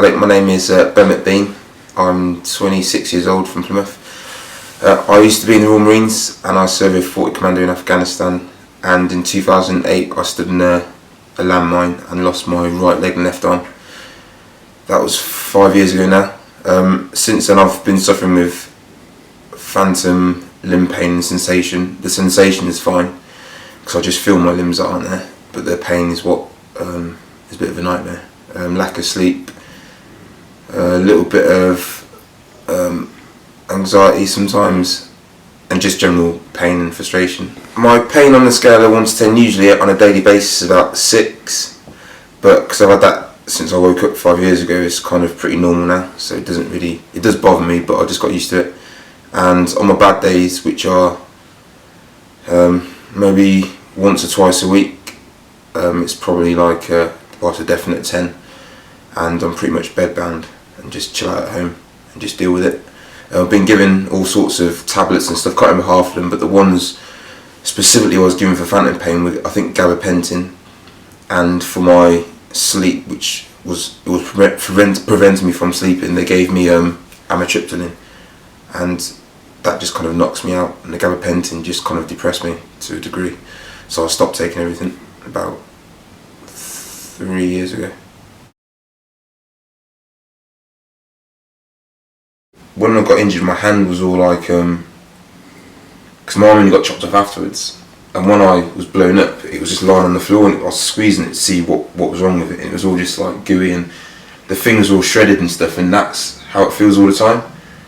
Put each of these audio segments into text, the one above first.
Hello, my name is Ben Mcbean. I'm 26 years old from Plymouth. I used to be in the Royal Marines and I served with 40 Commando in Afghanistan, and in 2008 I stood in a landmine and lost my right leg and left arm. That was 5 years ago now. Since then I've been suffering with phantom limb pain and sensation. The sensation is fine because I just feel my limbs aren't there, but the pain is what is a bit of a nightmare. Lack of sleep, a little bit of anxiety sometimes, and just general pain and frustration. My pain on the scale of 1 to 10 usually on a daily basis is about 6, but because I've had that since I woke up 5 years ago, it's kind of pretty normal now, so it does bother me, but I just got used to it. And on my bad days, which are maybe once or twice a week, it's probably like a definite 10, and I'm pretty much bedbound and just chill out at home and just deal with it. I've been given all sorts of tablets and stuff, can't remember half of them, but the ones specifically I was given for phantom pain were, I think, gabapentin, and for my sleep, which was preventing me from sleeping, they gave me amitriptyline, and that just kind of knocks me out, and the gabapentin just kind of depressed me to a degree, so I stopped taking everything about 3 years ago. When I got injured, my hand was all like, because my arm only got chopped off afterwards, and when I was blown up, it was just lying on the floor, and I was squeezing it to see what was wrong with it, and it was all just like gooey, and the fingers were all shredded and stuff, and that's how it feels all the time.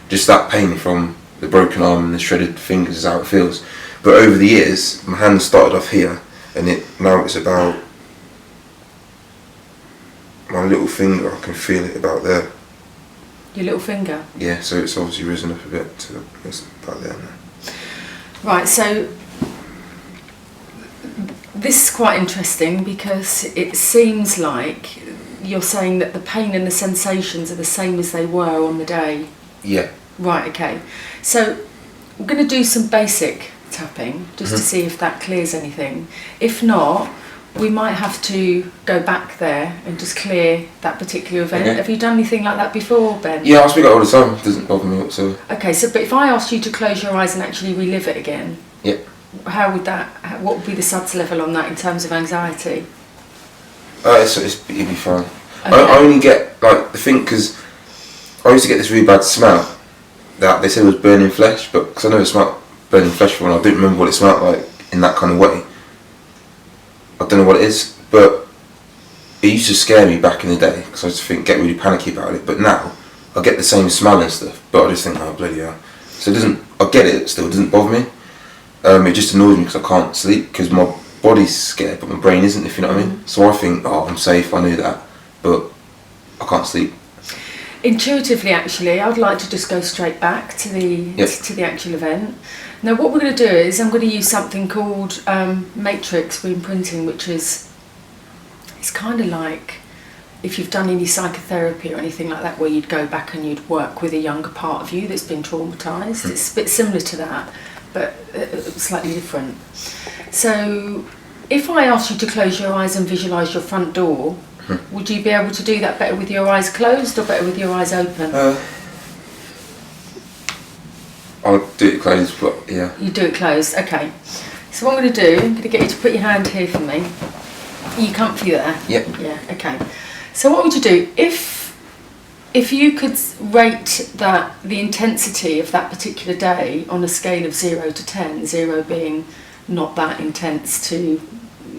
Just that pain from the broken arm and the shredded fingers is how it feels. But over the years, my hand started off here, and now it's about my little finger. I can feel it about there. Your little finger? Yeah, so it's obviously risen up a bit to it's about there now. Right, so this is quite interesting because it seems like you're saying that the pain and the sensations are the same as they were on the day. Yeah. Right, okay. So we're going to do some basic tapping just to see if that clears anything. If not, we might have to go back there and just clear that particular event. Okay. Have you done anything like that before, Ben? Yeah, I speak all the time. It doesn't bother me whatsoever. Okay, so but if I asked you to close your eyes and actually relive it again, yeah, what would be the SUDS level on that in terms of anxiety? It'd be fine. Okay. I only get, like, the thing, because I used to get this really bad smell that they said was burning flesh, but because I never smelled burning flesh before, and I didn't remember what it smelled like in that kind of way. I don't know what it is, but it used to scare me back in the day because I used to get really panicky about it. But now I get the same smell and stuff, but I just think, oh bloody hell. So I get it still, it doesn't bother me. It just annoys me because I can't sleep because my body's scared, but my brain isn't, if you know what I mean. So I think, oh, I'm safe, I knew that, but I can't sleep. Intuitively, actually, I'd like to just go straight back to the actual event. Now, what we're going to do is I'm going to use something called Matrix Reimprinting, which is, it's kind of like if you've done any psychotherapy or anything like that, where you'd go back and you'd work with a younger part of you that's been traumatised. It's a bit similar to that, but slightly different. So, if I asked you to close your eyes and visualise your front door, would you be able to do that better with your eyes closed or better with your eyes open? I'll do it closed, but yeah. You do it closed, okay. So what I'm going to do, I'm going to get you to put your hand here for me. Are you comfy there? Yeah. Yeah, okay. So what would you do if you could rate the intensity of that particular day on a scale of 0 to 10, 0 being not that intense to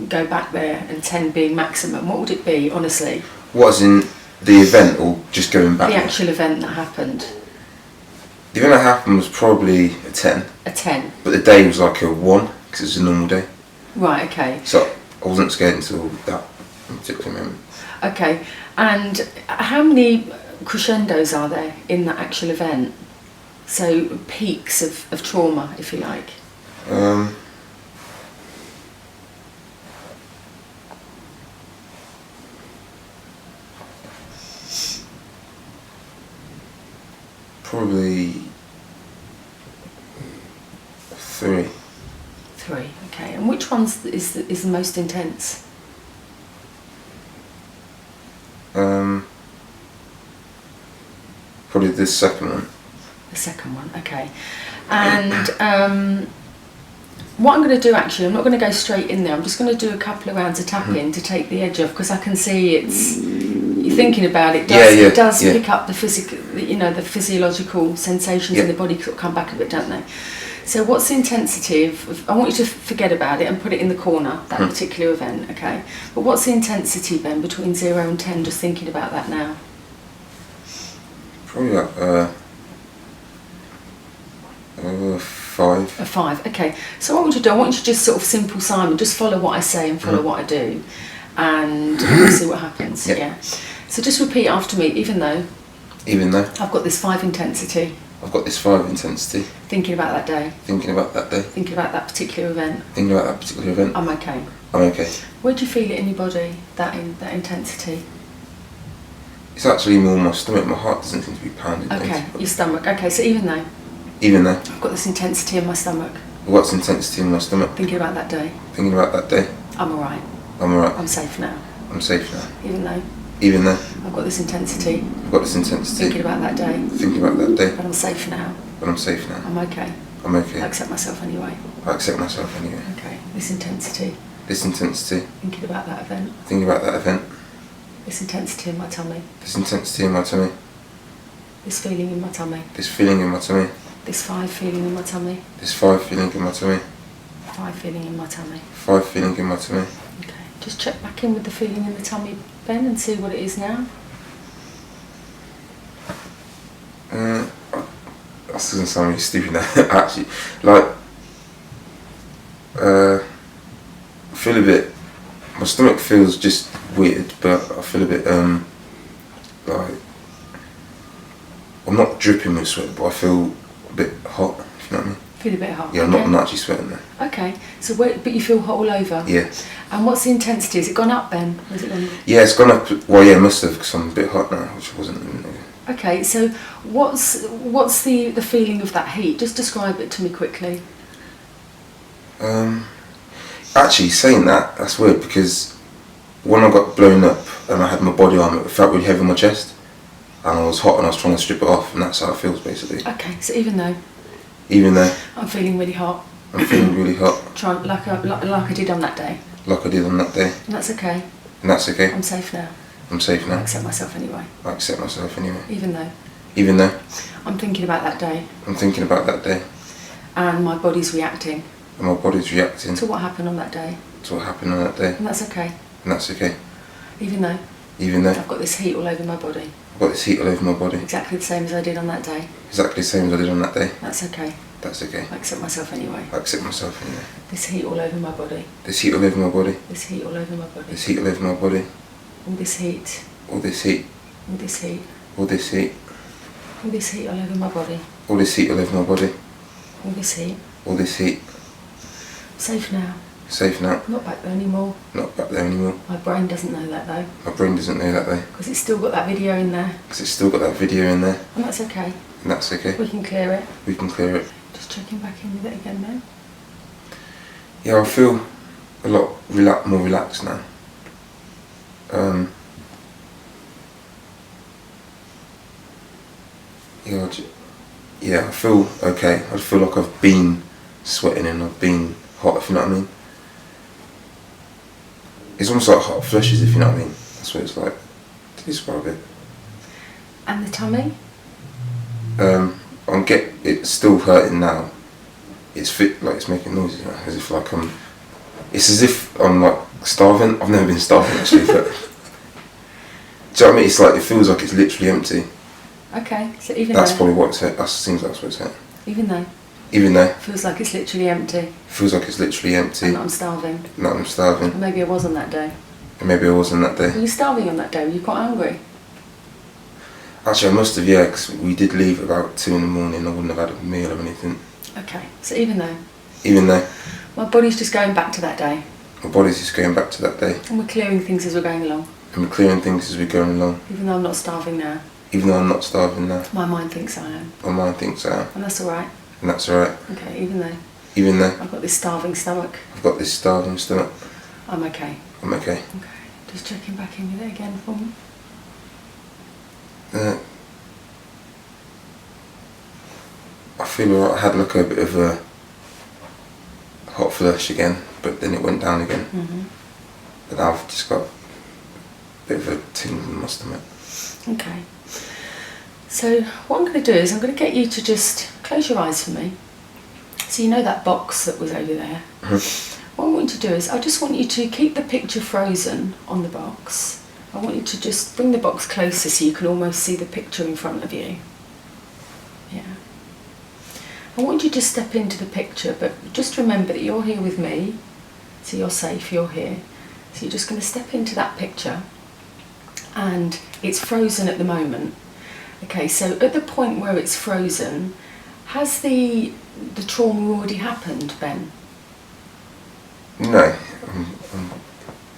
go back there and 10 being maximum, what would it be, honestly? What's in the event or just going back? The actual event that happened. The event that happened was probably a 10. A 10? But the day was like a 1 because it was a normal day. Right, okay. So I wasn't scared until that particular moment. Okay, and how many crescendos are there in that actual event? So peaks of trauma, if you like. Probably 3. 3, okay. And which one is the most intense? with the second one. The second one, okay. And what I'm going to do actually, I'm not going to go straight in there. I'm just going to do a couple of rounds of tapping to take the edge off, because I can see you're thinking about it. It does pick up the the physiological sensations in the body sort of come back a bit, don't they? So what's the intensity of, I want you to forget about it and put it in the corner, that particular event, okay? But what's the intensity then between 0 and 10, just thinking about that now? Probably like 5. A 5, okay. So what would you do? I want you to just sort of simple Simon, just follow what I say and follow what I do, and we'll see what happens. Yeah. So just repeat after me, even though I've got this 5 intensity. I've got this 5 intensity. Thinking about that day. Thinking about that day. Thinking about that particular event. Thinking about that particular event. I'm okay. I'm okay. Where do you feel it in your body, that intensity? It's actually more my stomach. My heart doesn't seem to be pounding. Okay, your stomach. Okay, so even though I've got this intensity in my stomach. What's intensity in my stomach? Thinking about that day. Thinking about that day. I'm alright. I'm alright. I'm safe now. I'm safe now. Even though I've got this intensity. Thinking about that day. Thinking about that day. But I'm safe now. I'm safe now. I'm okay. I'm okay. I accept myself anyway. I accept myself anyway. Okay. This intensity. Thinking about that event. Thinking about that event. This intensity in my tummy. This intensity in my tummy. This feeling in my tummy. This feeling in my tummy. This 5 feeling in my tummy. This 5 feeling in my tummy. 5 feeling in my tummy. 5 feeling in my tummy. Okay. Just check back in with the feeling in the tummy, Ben, and see what it is now. That's going to sound really stupid now. Actually, like, I feel a bit. My stomach feels just weird, but I feel a bit like I'm not dripping with sweat, but I feel a bit hot. If you know what I mean? Feel a bit hot. Yeah, okay. I'm not actually sweating there. Okay, so but you feel hot all over. Yeah. And what's the intensity? Has it gone up, Ben? Has it gone? Yeah, it's gone up. Well, yeah, it must have, because I'm a bit hot now, which I wasn't. Okay, so what's the feeling of that heat? Just describe it to me quickly. Actually, saying that's weird, because when I got blown up and I had my body armor, it felt really heavy on my chest, and I was hot and I was trying to strip it off, and that's how it feels basically. Okay, so even though I'm feeling really hot. I'm feeling really hot. Like I did on that day. Like I did on that day. And that's okay. And that's okay. I'm safe now. I'm safe now. I accept myself anyway. I accept myself anyway. Even though I'm thinking about that day. I'm thinking about that day. And my body's reacting. And my body's reacting. To what happened on that day. To what happened on that day. And that's okay. And that's okay. Even though I've got this heat all over my body. I've got this heat all over my body. Exactly the same as I did on that day. Exactly the same as I did on that day. That's okay. That's okay. I accept myself anyway. I accept myself anyway. This heat all over my body. This heat all over my body. This heat all over my body. This heat all over my body. All this heat. All this heat. All this heat. All this heat. All this heat all over my body. All this heat all over my body. All this heat. All this heat. Safe now. Safe now. Not back there anymore. Not back there anymore. My brain doesn't know that though. My brain doesn't know that though. Because it's still got that video in there. Because it's still got that video in there. And that's okay. And that's okay. We can clear it. We can clear it. Just checking back in with it again now. Yeah, I feel a lot more relaxed now. Yeah, I feel okay. I feel like I've been sweating and I've been hot, if you know what I mean. It's almost like hot flushes, if you know what I mean. That's what it's like to describe it. And the tummy? It's still hurting now. It's like it's making noises now, as if like it's as if I'm like starving. I've never been starving actually, but do you know what I mean? It's like it feels like it's literally empty. Okay, so even that's though, probably what it's at. That seems like that's what it's at. Even though feels like it's literally empty. Feels like it's literally empty. And that I'm starving. That I'm starving. And maybe I wasn't that day. And maybe I wasn't that day. Were you starving on that day? Were you quite hungry? Actually, I must have, yeah, because we did leave about 2 in the morning. I wouldn't have had a meal or anything. Okay, so even though my body's just going back to that day. My body's just going back to that day. And we're clearing things as we're going along. And we're clearing things as we're going along. Even though I'm not starving now. Even though I'm not starving now. My mind thinks I am. My mind thinks I am. And that's alright. And that's alright. Okay, even though I've got this starving stomach. I've got this starving stomach. I'm okay. I'm okay. Okay, just checking back in with it again for me. I feel alright. I had like a bit of a hot flush again, but then it went down again. But now I've just got a bit of a tingle in my stomach. Okay. So what I'm going to do is I'm going to get you to just close your eyes for me. So you know that box that was over there? What I want you to do is I just want you to keep the picture frozen on the box. I want you to just bring the box closer so you can almost see the picture in front of you. Yeah. I want you to step into the picture, but just remember that you're here with me, so you're safe, you're here. So you're just going to step into that picture, and it's frozen at the moment. Okay, so at the point where it's frozen, has the trauma already happened, Ben? No,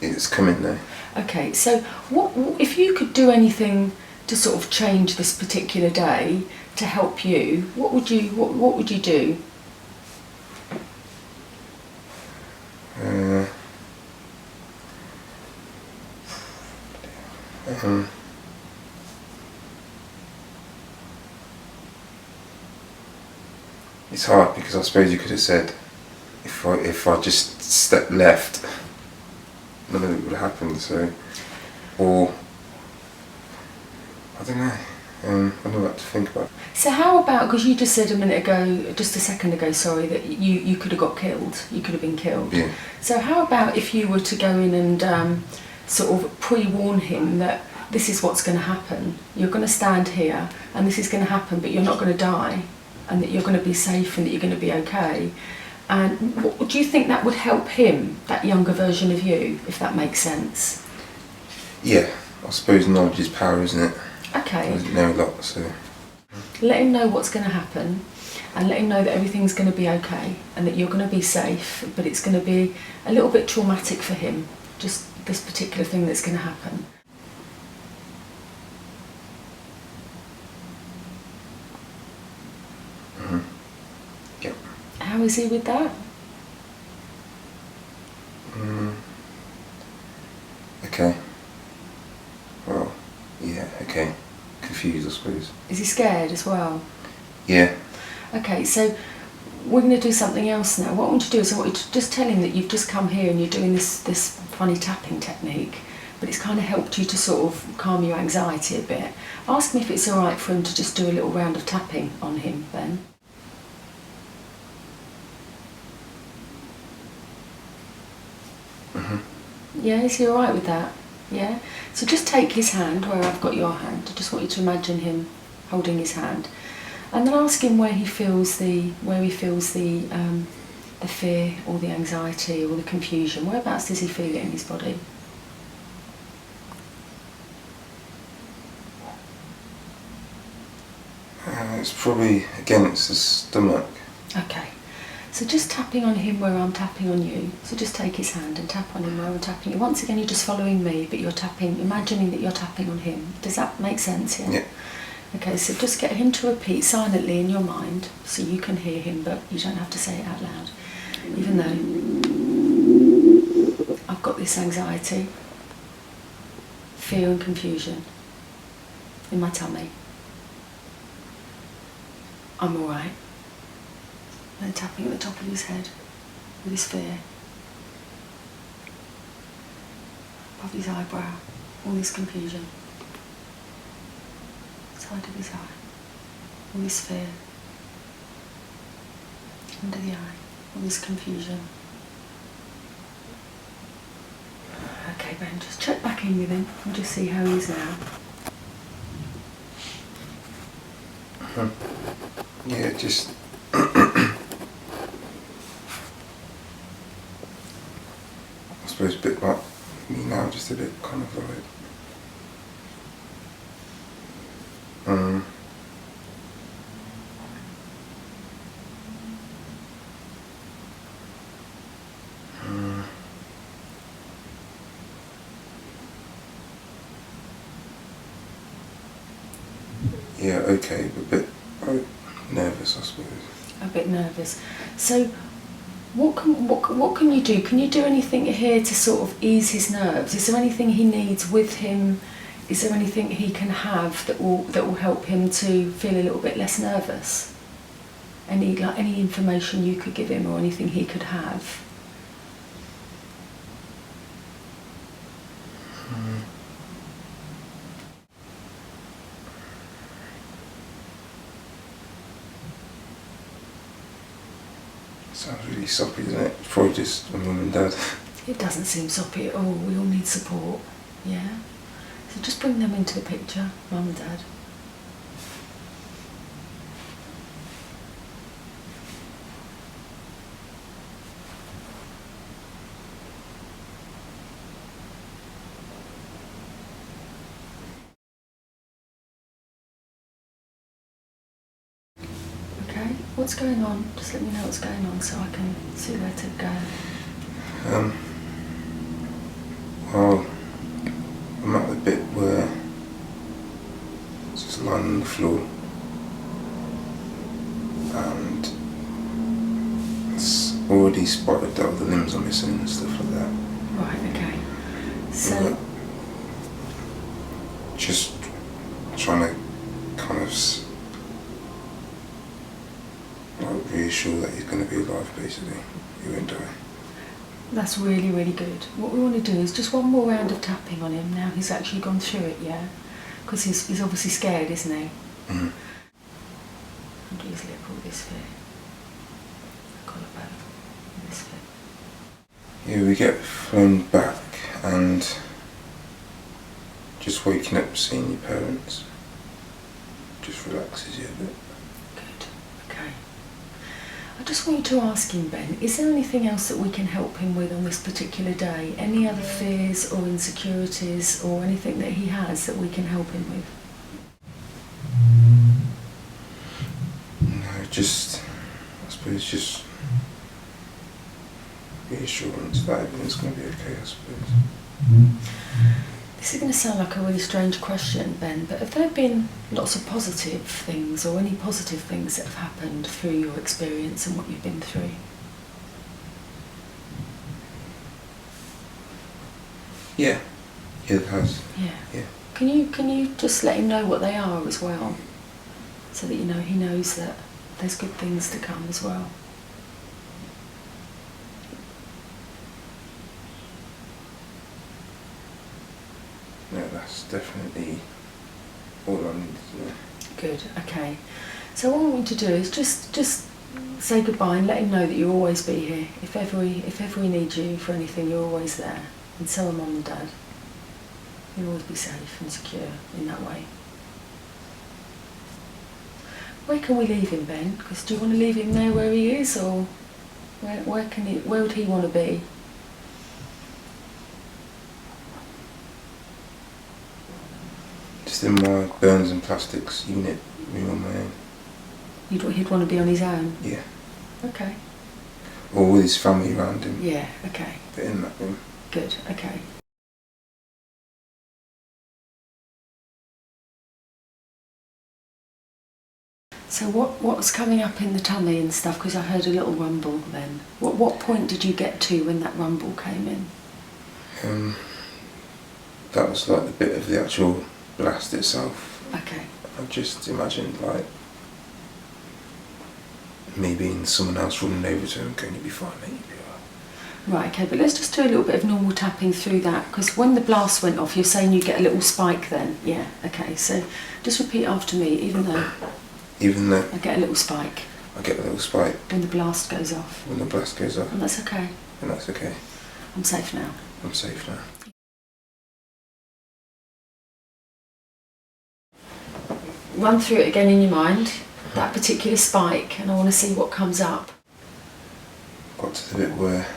it's coming now. Okay, so what if you could do anything to sort of change this particular day to help you? What would you do? It's hard because I suppose you could have said if I just stepped left, none of it would have happened. So, or I don't know. I don't know what to think about. So how about, because you just said just a second ago, sorry, that you could have got killed. You could have been killed. Yeah. So how about if you were to go in and sort of pre-warn him that this is what's going to happen. You're going to stand here and this is going to happen, but you're not going to die, and that you're going to be safe and that you're going to be okay. And do you think that would help him, that younger version of you, if that makes sense? Yeah, I suppose knowledge is power, isn't it? Okay. I didn't know a lot, so... Let him know what's going to happen, and let him know that everything's going to be okay, and that you're going to be safe, but it's going to be a little bit traumatic for him, just this particular thing that's going to happen. Yep. How is he with that? Okay. Well, yeah, okay. Confused, I suppose. Is he scared as well? Yeah. Okay, so we're going to do something else now. What I want you to do is I want you to just tell him that you've just come here and you're doing this funny tapping technique, but it's kind of helped you to sort of calm your anxiety a bit. Ask him if it's all right for him to just do a little round of tapping on him, Ben. Yeah, is he all right with that? Yeah? So just take his hand where I've got your hand. I just want you to imagine him holding his hand. And then ask him where he feels the fear or the anxiety or the confusion. Whereabouts does he feel it in his body? It's probably, again, it's the stomach. Okay. So just tapping on him where I'm tapping on you. So just take his hand and tap on him where I'm tapping you. Once again, you're just following me, but you're tapping, imagining that you're tapping on him. Does that make sense? Yeah? Yeah. Okay, so just get him to repeat silently in your mind so you can hear him, but you don't have to say it out loud. Even though I've got this anxiety, fear and confusion in my tummy. I'm alright. And tapping at the top of his head with his fear. Above his eyebrow, all this confusion. Side of his eye, all this fear. Under the eye, all this confusion. Okay, Ben, just check back in with him and just see how he is now. Yeah, just... I suppose a bit like me now, just a bit kind of like... Yeah, okay, but a bit nervous, I suppose. A bit nervous. So, what can you do? Can you do anything here to sort of ease his nerves? Is there anything he needs with him? Is there anything he can have that will help him to feel a little bit less nervous? any information you could give him or anything he could have. Sounds really soppy, doesn't it? It's probably just my mum and dad. It doesn't seem soppy at all. We all need support. Yeah. So just bring them into the picture, mum and dad. Okay, what's going on? Just let me know what's going on so I can see where to go. Well, I'm at the bit where it's just lying on the floor and it's already spotted out the limbs are missing and stuff like that. Right, okay. So, just trying to kind of like reassure that he's going to be alive, basically. He won't die. that's really, really good. What we want to do is just one more round of tapping on him now he's actually gone through it, yeah? Because he's obviously scared, isn't he? Mm. And easily pull this fit. Collarbone. This fit. Yeah, we get flown back and just waking up seeing your parents just relaxes you a bit. Good. Okay. I just want you to ask him, Ben, is there anything else that we can help him with on this particular day? Any other fears or insecurities or anything that he has that we can help him with? No, just, I suppose, just reassurance that everything's going to be okay, I suppose. This is going to sound like a really strange question, Ben, but have there been lots of positive things or any positive things that have happened through your experience and what you've been through? Yeah, it has. Yeah. Yeah. Can you just let him know what they are as well, so that he knows that there's good things to come as well. No, that's definitely all I need to know. Good. Okay. So what I want you to do is just say goodbye and let him know that you'll always be here. If ever we need you for anything, you're always there. And so are Mum and Dad. You'll always be safe and secure in that way. Where can we leave him, Ben? Because do you want to leave him there where he is, or where would he want to be? Just in my burns and plastics unit, room on my own. He'd want to be on his own? Yeah. Okay. Or with his family around him. Yeah, okay. But in that room. Good, okay. So what's coming up in the tummy and stuff? Because I heard a little rumble then. What point did you get to when that rumble came in? That was like the bit of the actual blast itself. Okay. I just imagined like me being someone else running over to him, going, "You'll be fine, mate, you'll be alright." Right, okay, but let's just do a little bit of normal tapping through that, because when the blast went off, you're saying you get a little spike then? Yeah, okay, so just repeat after me, even though I get a little spike. I get a little spike. When the blast goes off. When the blast goes off. And that's okay. And that's okay. I'm safe now. I'm safe now. Run through it again in your mind, that particular spike, and I want to see what comes up. Got to the bit where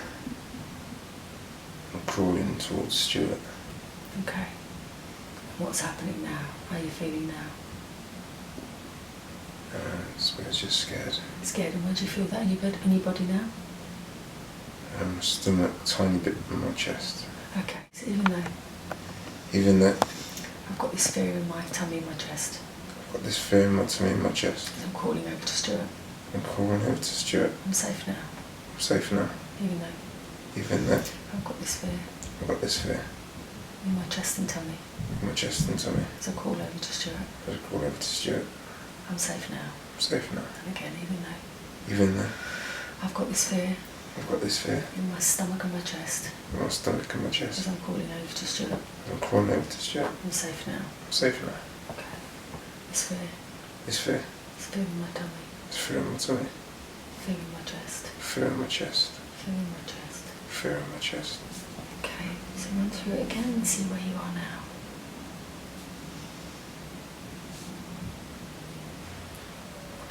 I'm crawling towards Stuart. Okay. What's happening now? How are you feeling now? I suppose just scared. Scared, and where do you feel that in your body now? Stomach, tiny bit in my chest. Okay, so Even though I've got this fear in my tummy, in my chest. I've got this fear in my tummy, in my chest. I'm crawling over to Stuart. I'm crawling over to Stuart. I'm safe now. I'm safe now. Even though I've got this fear in my chest and tummy. my chest and tummy. So crawl over to Stuart. I crawl over to Stuart. I'm safe now. I'm safe now. And again, even Even there. I've got this fear. I've got this fear. In my stomach and my chest. In my stomach and my chest. As I'm crawling over to Stuart. I'm crawling over to Stuart. I'm safe now. I'm safe now. Okay. This fear. This fear. It's fear in my tummy. It's fear in my tummy. Fear in my chest. Fear in my chest. Fear in my chest. Fear in my chest. Okay, so run through it again and see where you are now.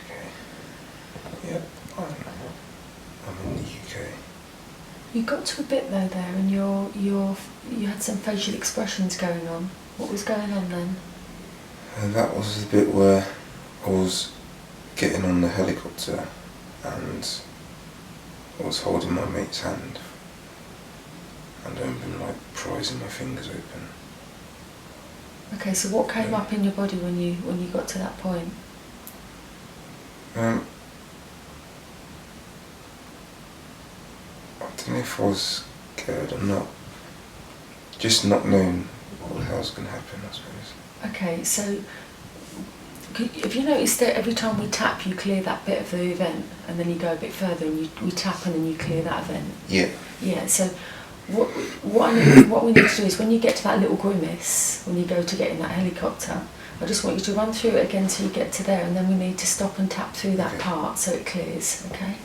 Okay. Yep, I'm in the UK. You got to a bit though there, and you had some facial expressions going on. What was going on then? And that was the bit where I was getting on the helicopter and I was holding my mate's hand and I've been like prising my fingers open. Okay, so what came up in your body when you got to that point? I don't know if I was scared or not. Just not knowing what the hell's going to happen, I suppose. Okay, so have you noticed that every time we tap you clear that bit of the event and then you go a bit further and we tap and then you clear that event? Yeah. Yeah, so what we need to do is when you get to that little grimace, when you go to get in that helicopter, I just want you to run through it again till you get to there, and then we need to stop and tap through that part so it clears, okay?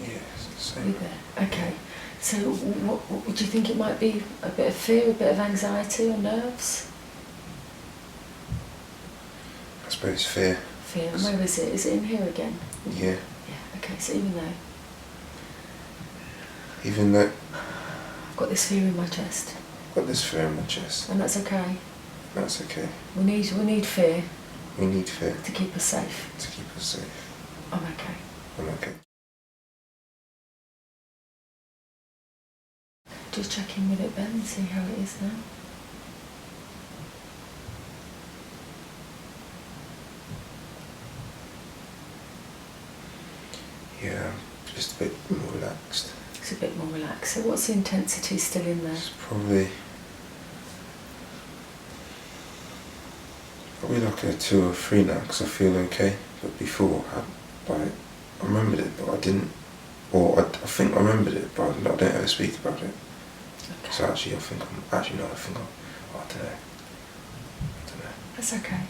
Yeah, it's the same. You there? Okay. So what would you think it might be? A bit of fear, a bit of anxiety or nerves? I suppose fear. Fear. And where is it? Is it in here again? Yeah. Yeah, okay, so even though I've got this fear in my chest. I've got this fear in my chest. And that's okay. That's okay. We need fear. We need fear. To keep us safe. To keep us safe. I'm okay. I'm okay. Just check in with it, Ben, and see how it is now. Yeah, just a bit more relaxed. It's a bit more relaxed. So what's the intensity still in there? It's probably like a 2 or 3 now because I feel okay. But before, I remembered it, but I didn't. Or I think I remembered it, but I don't ever speak about it. Okay. So actually, I don't know. That's okay.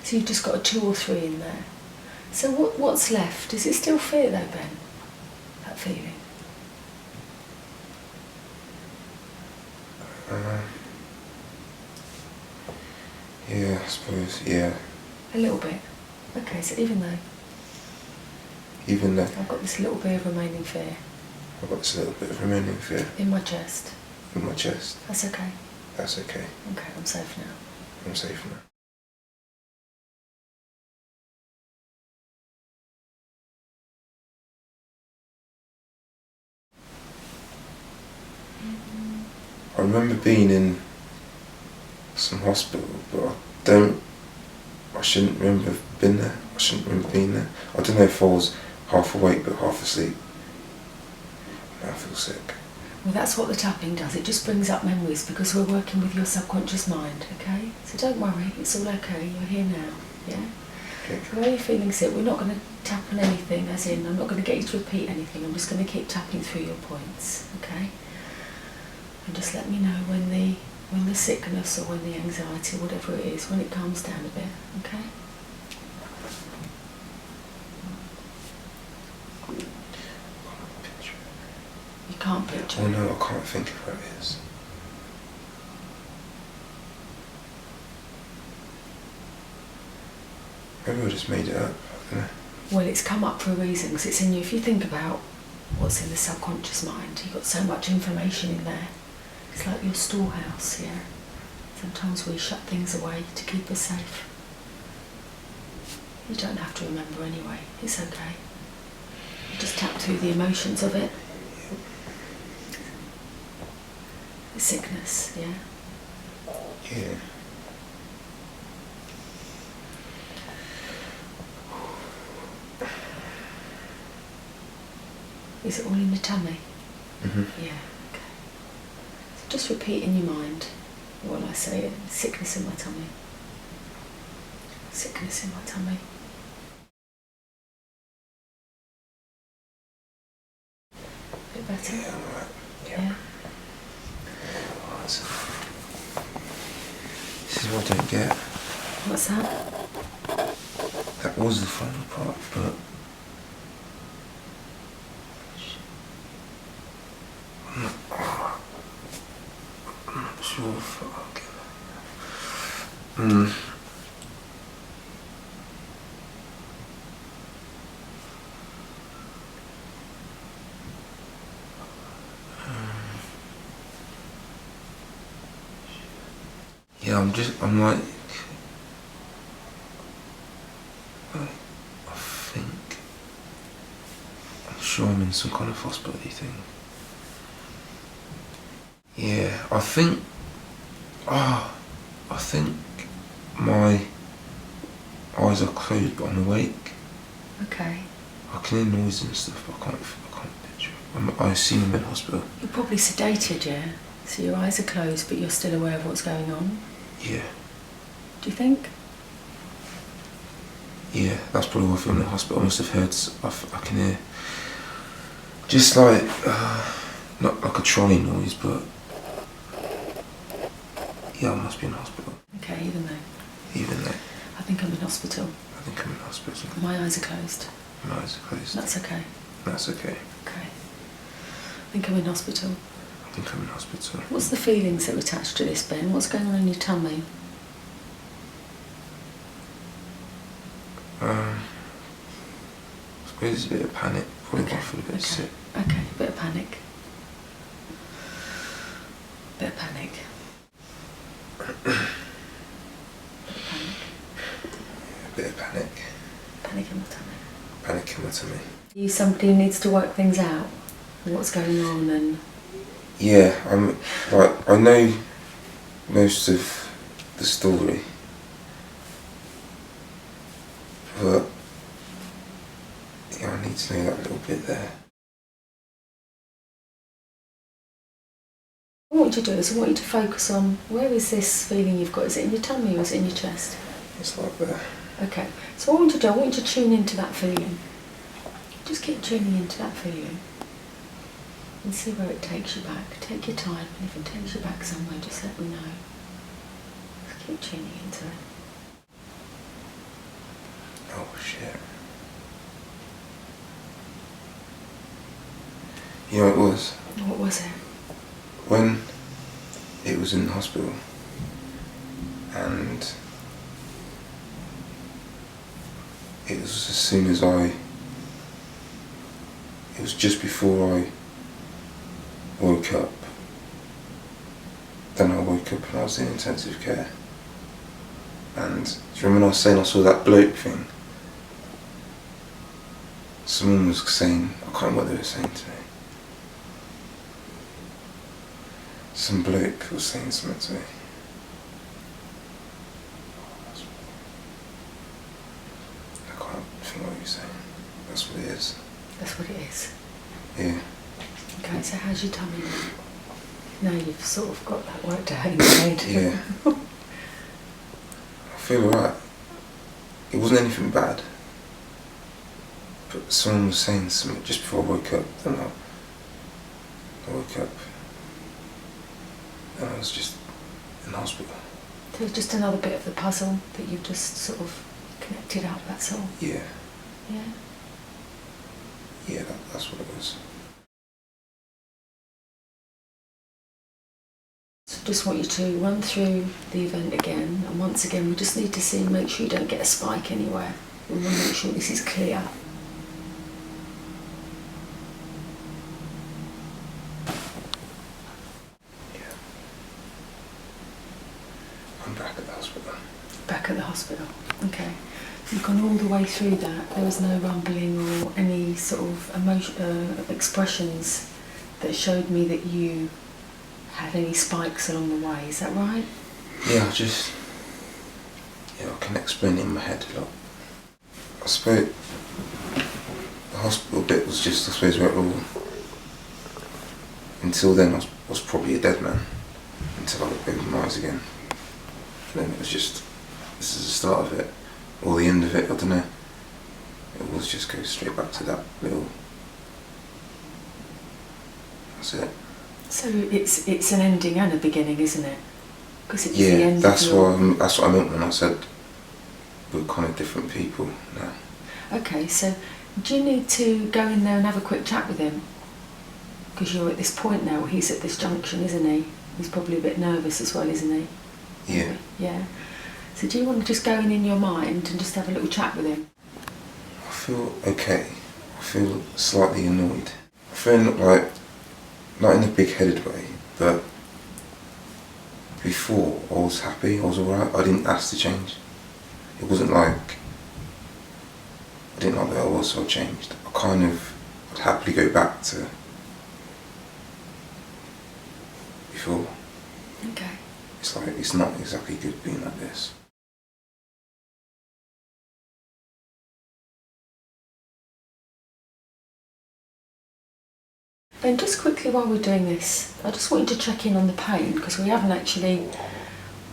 So you've just got a 2 or 3 in there. So what's left? Is it still fear though, Ben? That feeling? Yeah, I suppose, yeah. A little bit. Okay, so even though I've got this little bit of remaining fear. I've got this little bit of remaining fear. In my chest. In my chest. That's okay. That's okay. Okay, I'm safe now. I'm safe now. I remember being in some hospital, but I shouldn't remember being there. I shouldn't remember being there. I don't know if I was half awake but half asleep. Now I feel sick. Well, that's what the tapping does. It just brings up memories because we're working with your subconscious mind, okay? So don't worry, it's all okay. You're here now, yeah? Okay. So where are you feeling sick? We're not going to tap on anything, as in, I'm not going to get you to repeat anything. I'm just going to keep tapping through your points, okay? And just let me know when the sickness or when the anxiety, whatever it is, when it calms down a bit, okay? You can't picture it. Oh no, I can't think of where it is. Maybe I just made it up, I don't know. Well, it's come up for a reason, because it's in you. If you think about what's in the subconscious mind, you've got so much information in there. It's like your storehouse, yeah? Sometimes we shut things away to keep us safe. You don't have to remember anyway, it's okay. You just tap through the emotions of it. The sickness, yeah? Yeah. Is it all in the tummy? Mhm. Yeah, okay. So just repeat in your mind what I say, sickness in my tummy. Sickness in my tummy. I don't get. What's that? That was the final part, but I'm not sure if I'll get that. Yeah, I'm like, I think, I'm sure I'm in some kind of hospital-y thing. Yeah, I think my eyes are closed but I'm awake. Okay. I can hear noises and stuff, but I can't picture it. I assume I'm in hospital. You're probably sedated, yeah? So your eyes are closed but you're still aware of what's going on? Yeah. Do you think? Yeah, that's probably why I feel in the hospital. I must have heard, I can hear, just like, not like a trolley noise, but yeah, I must be in hospital. Okay, even though. I think I'm in hospital. think I'm in hospital. My eyes are closed. My eyes are closed. That's okay. That's okay. Okay. I think I'm in hospital. I think I'm in hospital. What's the feelings that are attached to this, Ben? What's going on in your tummy? I suppose it's a bit of panic. Probably Okay. I feel a bit sick. Okay, bit of panic. Bit of panic. A bit of panic. Panic in my tummy. Panic in my tummy. Are you somebody who needs to work things out? What's going on and... Yeah, I know most of the story, but yeah, I need to know that little bit there. What I want you to do is I want you to focus on where is this feeling you've got? Is it in your tummy or is it in your chest? It's like there. Okay, so what I want you to do, I want you to tune into that feeling. Just keep tuning into that feeling and see where it takes you back. Take your time, and if it takes you back somewhere, just let me know. Just keep tuning into it. Oh shit. You know what it was? What was it? When it was in the hospital and it was as soon as it was just before I woke up. Then I woke up and I was in intensive care. And do you remember when I was saying I saw that bloke thing? Someone was saying, I can't remember what they were saying to me. Some bloke was saying something to me. I can't think what he was saying. That's what it is. That's what it is. Yeah. Okay, so how's your tummy now? Now you've sort of got that worked out in your head. Yeah. I feel alright. It wasn't anything bad. But someone was saying something just before I woke up. Then I woke up. And I was just in hospital. So it's just another bit of the puzzle that you've just sort of connected up, that's all? Yeah. Yeah? Yeah, that's what it was. So I just want you to run through the event again, and once again we just need to see, make sure you don't get a spike anywhere. We want to make sure this is clear. Yeah. I'm back at the hospital. Back at the hospital, okay. So you've gone all the way through that. There was no rumbling or any sort of expressions that showed me that you had any spikes along the way, is that right? Yeah, I can explain it in my head a lot. I suppose the hospital bit was just, I suppose, where it all... Until then, I was probably a dead man. Until I opened my eyes again. And then it was just, this is the start of it. Or the end of it, I don't know. It was just go straight back to that little... That's it. So it's an ending and a beginning, isn't it? Because it was the end that's of your... that's what I meant when I said we're kind of different people now. Okay, so do you need to go in there and have a quick chat with him? Because you're at this point now, he's at this junction, isn't he? He's probably a bit nervous as well, isn't he? Yeah. Yeah. So do you want to just go in your mind and just have a little chat with him? I feel okay. I feel slightly annoyed. I feel like, not in a big-headed way, but before I was happy, I was alright. I didn't ask to change. It wasn't like I didn't like where I was, so I changed. I'd happily go back to before. Okay. It's like, it's not exactly good being like this. Ben, just quickly while we're doing this, I just want you to check in on the pain, because we haven't actually,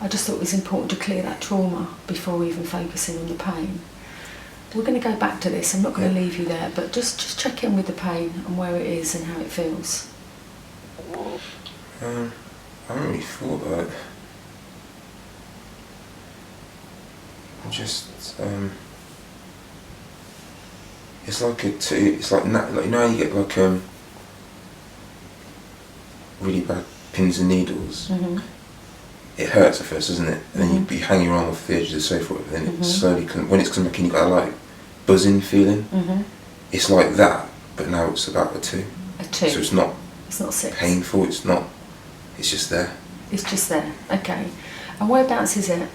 I just thought it was important to clear that trauma before we even focus in on the pain. We're going to go back to this, I'm not going to leave you there, but just check in with the pain and where it is and how it feels. I haven't really thought about it. Just, it's like it's like, you know how you get like really bad pins and needles? Mm-hmm. It hurts at first, doesn't it? And then you'd be hanging around off the edge of the sofa, and then it slowly, when it's coming back in, you got a like buzzing feeling. Mm-hmm. It's like that, but now it's about a 2. A 2. So it's not 6. painful, it's just there. It's just there, okay. And whereabouts is it?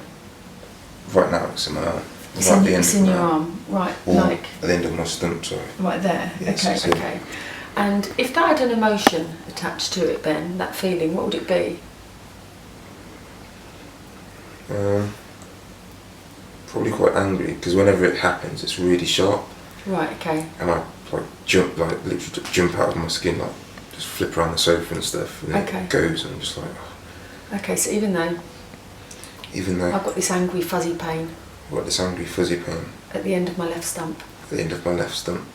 Right now it's in my arm. It's Right in, at the end it's of in my your arm. arm, right, Or like... at the end of my stump, sorry. Right there, Yes, okay, okay. And if that had an emotion attached to it, Ben, that feeling, what would it be? Probably quite angry, because whenever it happens it's really sharp. Right, okay. And I literally jump out of my skin, like just flip around the sofa and stuff, and then it goes, and I'm just like... Oh. Okay, so even though I've got this angry fuzzy pain... I've got this angry fuzzy pain... At the end of my left stump... At the end of my left stump...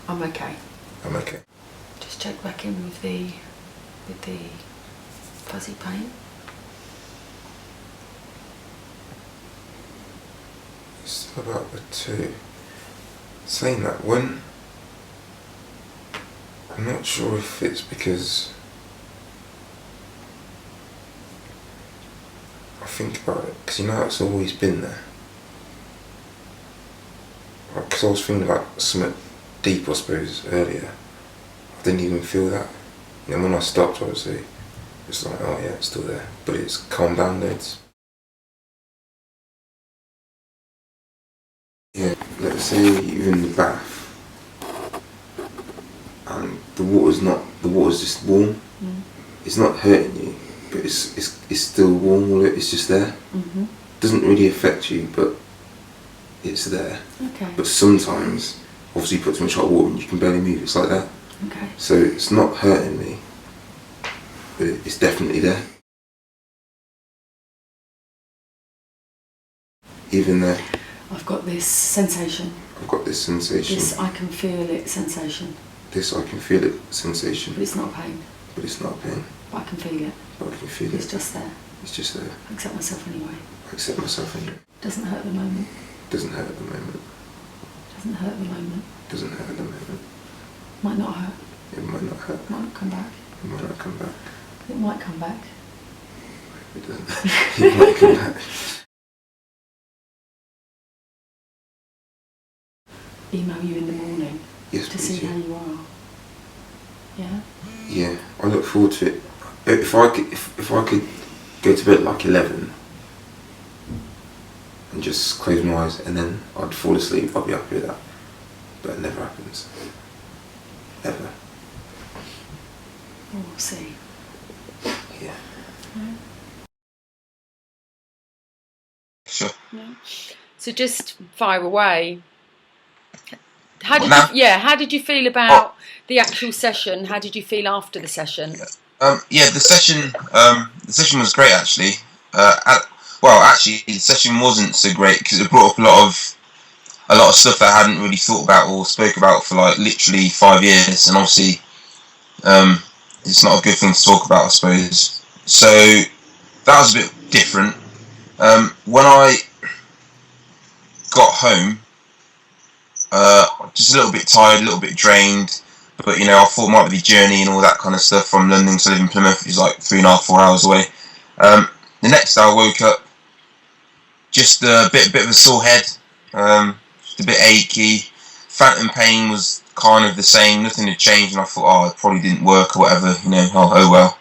I'm okay. I'm okay. Just check back in with the fuzzy pain. It's still about the 2. Saying that, when... I'm not sure if it's because... I think about it, because you know it's always been there. Because I was thinking about something deep, I suppose, earlier. I didn't even feel that. And then when I stopped, obviously, it's like, oh yeah, it's still there. But it's calmed down loads. Yeah, let's say you're in the bath and the water's just warm. It's not hurting you, but it's still warm, it's just there. Doesn't really affect you, but it's there. Okay. But sometimes, obviously you put too much hot water and you can barely move, it's like that. Okay. So it's not hurting me, but it's definitely there. Even there. I've got this sensation. I've got this sensation. This I can feel it sensation. This I can feel it sensation. But it's not pain. But it's not pain. But I can feel it. But I can feel It's it. just there. It's just there. I accept myself anyway. I accept myself anyway. Doesn't hurt at the moment. Doesn't hurt at the moment. Doesn't hurt at the moment. Doesn't hurt at the moment. Might not hurt. It might not hurt. Might not come back. It might not come back. It might come back. It doesn't. It might come back. Email you in the morning. Yes, to please, see yeah. how you are. Yeah? Yeah, I look forward to it. If I could go to bed at like 11 and just close my eyes and then I'd fall asleep, I'd be happy with that. But it never happens. Ever. We'll see. Yeah. Yeah. Sure. Yeah. So just fire away. How did you feel about the actual session? How did you feel after the session? Yeah, the session was great actually. Actually, the session wasn't so great because it brought up a lot of stuff that I hadn't really thought about or spoke about for like literally 5 years, and obviously, it's not a good thing to talk about, I suppose. So that was a bit different. When I got home, just a little bit tired, a little bit drained, but you know, I thought it might be the journey and all that kind of stuff from London to live in Plymouth, which is like 3.5, 4 hours away. The next day I woke up, just a bit of a sore head, just a bit achy. Phantom pain was kind of the same, nothing had changed, and I thought, oh, it probably didn't work or whatever, you know, oh well.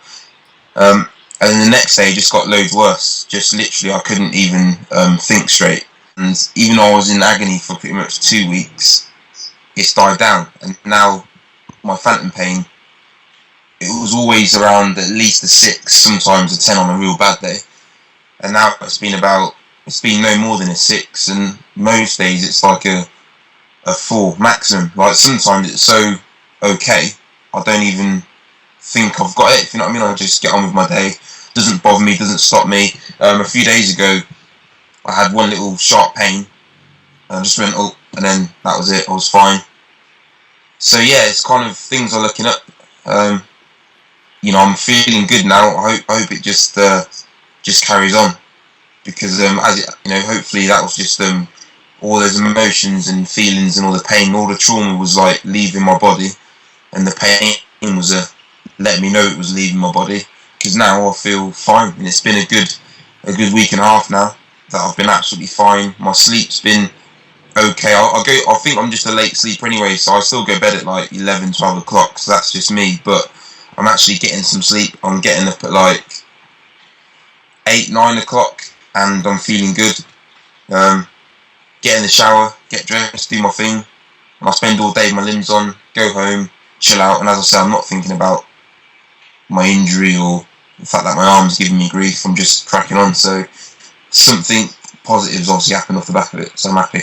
And then the next day it just got loads worse. Just literally, I couldn't even think straight. And even though I was in agony for pretty much 2 weeks, it's died down. And now my phantom pain, it was always around at least a 6, sometimes a 10 on a real bad day. And now it's been no more than a 6, and most days it's like a 4 maximum. Like sometimes it's so okay, I don't even think I've got it, if you know what I mean. I just get on with my day, doesn't bother me, doesn't stop me. A few days ago I had one little sharp pain and I just went, oh, and then that was it, I was fine. So yeah, it's kind of things are looking up. You know, I'm feeling good now. I hope it just carries on, because as it, you know, hopefully that was just all those emotions and feelings and all the pain, all the trauma was like leaving my body, and the pain was letting me know it was leaving my body, because now I feel fine. And it's been a good week and a half now that I've been absolutely fine. My sleep's been okay. I think I'm just a late sleeper anyway, so I still go to bed at like 11, 12 o'clock, so that's just me, but I'm actually getting some sleep. I'm getting up at like 8, 9 o'clock and I'm feeling good. Get in the shower, get dressed, do my thing, and I spend all day with my limbs on, go home, chill out, and as I say, I'm not thinking about my injury or the fact that my arm's giving me grief. I'm just cracking on, so something positive has obviously happened off the back of it, so I'm happy.